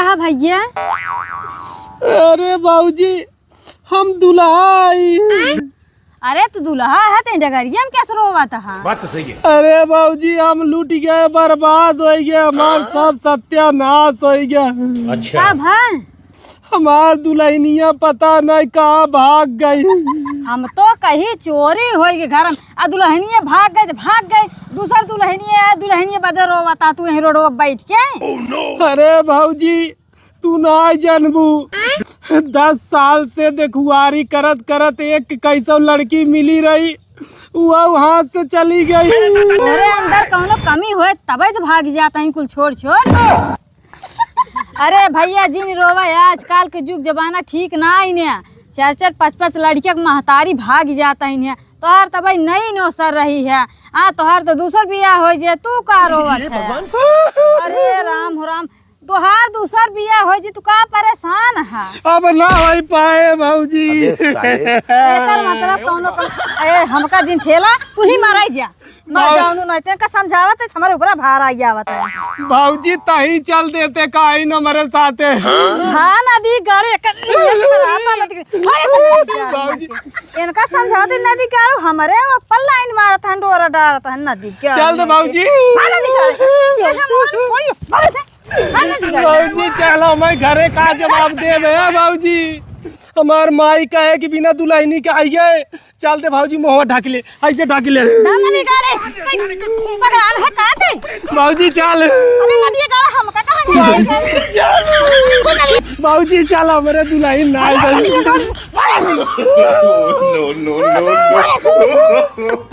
है भैया? अरे बाबूजी हम दुल्हाई। अरे तू दुल्हा है तो डगरिया में कैसे रोवाता है? बात तो सही है। अरे बाबूजी हम लूट गए, बर्बाद हो गए, हमार सब सत्यानाश हो गया। अच्छा भाई हमार दुल्हनिया पता नहीं कहाँ भाग गई। हम तो कहीं चोरी हो गई घर में, आ दुल्हनिया भाग गए तो भाग गए। दूसर दुल्हनिया बदे रोवाता तू यहीं रोड बैठ के। अरे भाऊजी तू ना जानबू, 10 साल से देखुआरी करत करत एक कैसो लड़की मिली रही, वो हाथ से चली गई। तोरे अंदर कौनो कमी होए तबे तो भाग जाता है कुल छोड़ छोड़। अरे भैया जिन रोवा आजकल के जुग जमाना ठीक ना ही ने, 4-4 5-5 लड़किया के महतारी भाग जाता ही ने। तोहार तो भाई नई नौसर रही है, तोहार तो दूसर बियाह हो जाए, तू का रोवत है? अरे राम हो राम, तोहार दूसर बियाह हो जी, तू का परेशान है? अब ना हो पाए भाऊजी। एकर मतलब कौनो हमका जिन ठेला तू ही माराई जा, मार जाऊनु नहीं का समझावत है, हमारे ऊपर भार आ जावत है। भाऊजी तही चल देते काई न मेरे साथे। हाँ नदी गाड़ी इनका समझाते नदी गाड़ो हमारे ऊपर लाइन मारत है, डोरा डालत है नदी के। चल दे भाऊजी। भाऊजी चलो मैं घरे का जवाब देवे भाऊजी। हमार माई कहे कि बिना दुल्हनी के आइए। चलते भाऊजी मुँह ढक ले, ऐसे ढक ले भाऊजी। चल भाऊजी चल हमारे दुल्हन ना नो नो नो नो